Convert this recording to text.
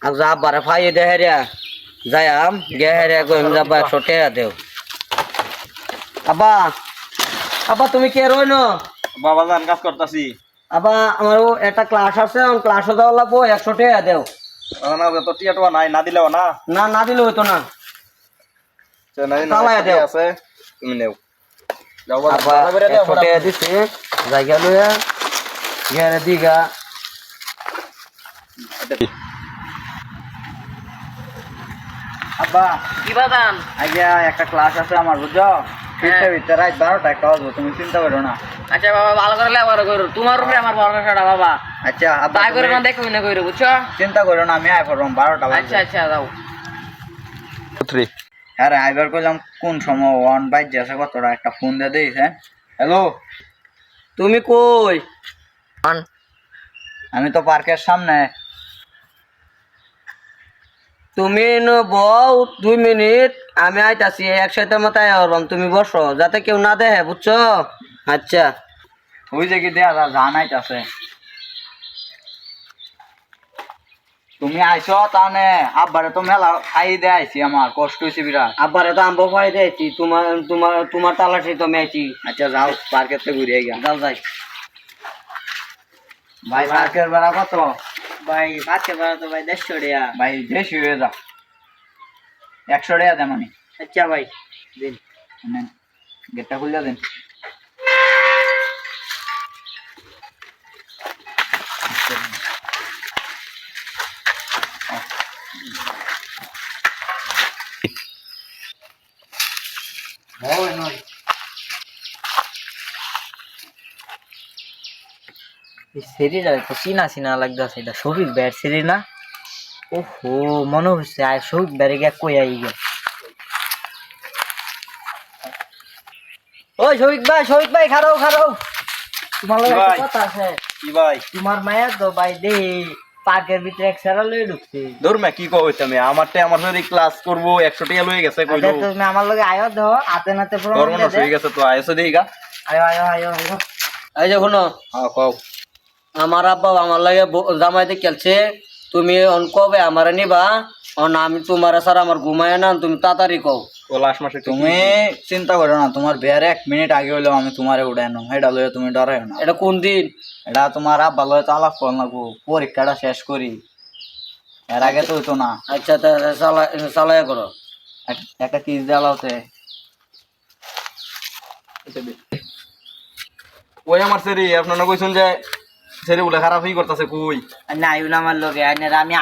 আর যা বারে ফাইয়ে দে হেরিয়া যাইম গে হেরিয়া কইম যাবা 100 টাকা দেও। আব্বা আব্বা তুমি কে রইনো? বাবা জান কাজ করতাছি। আব্বা আমার একটা ক্লাস আছে, ক্লাসে যাওয়া লাগবো, 100 টাকা দেও। না তো টিয়া টোয়া নাই, না দিলেও না। না না দিলে হইতো না। নাই না আছে, তুমি নেও। যাও আব্বা 100 টাকা দিছে, জায়গা লইয়া গেরে দিগা। আব্বা কি বাদান? আগে একটা ক্লাস আছে আমার, বুঝছো? ফিরতে ফিরতে রাত 12টা একটা বাজবো, তুমি চিন্তা করো না। আচ্ছা বাবা, ভালো করে লেবার করো, তোমার উপরে আমার ভরসাটা বাবা। আচ্ছা আব্বা তাই করে না দেখো না কইরো, বুঝছো? চিন্তা করো না, আমি আই পড়লাম 12টা বাজে। আচ্ছা আচ্ছা যাও। 3 আরে আইবার করলাম কোন সময় 1 বাজে আছে, কতটা একটা ফোন দিয়ে দিয়েছে। হ্যালো, তুমি কই? আমি তো পার্কের সামনে। তুমি বউ 2 মিনিট, আমি আইতাছি, একসাথে মাথায় আরবাম, তুমি বসো যাতে কেউ না দেখে, বুঝছো? আচ্ছা ওই যে কি দেয়া জানাইতাছে। তুমি আইছো তানে, আব্বারে তো মেলা খাই দিয়ে আইছি, আমার কষ্ট হয়েছে বিরাট। আব্বারে তো আম্ব পাই দিয়েছি, তোমার তোমার তোমার তালাশি তো আমি আইছি। আচ্ছা যাও, পার্কের থেকে ঘুরে গিয়া যাও যাই। ভাই। পার্কের বেড়া কত? ভাই পাঁচকে পারা তো ভাই 150 টাকা। ভাই বেশি হয়ে যা, 100 টাকা দেন। মানে আচ্ছা ভাই দিন। গেটটা খুলে দেন। সিরিজ তো চিনা চিনা লাগতেছে, এটা শফিক ব্যাট সিরিজ না? ওহো, মনে হচ্ছে আর শফিক ব্যারে গিয়ে কই আই গে। ওই শফিক ভাই খারাও খারাও, তোমার লগে একটা কথা আছে। কি ভাই? তোমার মায়া তো ভাই দেই পার্কের ভিতরে এক সারা লই ঢুকছে। দূর মে কি কই তুমি? আমার সাথে ক্লাস করব, 100 টাকা লয়ে গেছে কইলো। আচ্ছা তুমি আমার লগে আয়ো দাও, হাতে নাতে প্রমাণ গরম না দে। হয়ে গেছে তো আইছো দেইগা। আয়ো আয়ো আয়ো আয়ো। এই যে শুনো, হ্যাঁ কও। আমার আব্বা আমার লাগে জামাইতে খেলছে, তুমি অন কবে আমারে নিবা? অন আমি তোমার স্যার আমার ঘুমায় না, তুমি তাড়াতাড়ি কও। ও লাস্ট মাসে তুমি চিন্তা করো না, তোমার বিয়ার 1 মিনিট আগে হইলেও আমি তোমারে উড়াইনো, এটা লইয়া তুমি ডরাই না। এটা কোন দিন? এটা তোমার আব্বা লইয়া তো আলাপ কর লাগবো, পরীক্ষাটা শেষ করি, এর আগে তো হইতো না। আচ্ছা চালাই করো। একটা কিস দেওয়াতে। ওই আমার সেরি আপনারা কইছেন যে সেরি বলে খারাপই করতেছে কই? না আইও না আমার লগে, আমি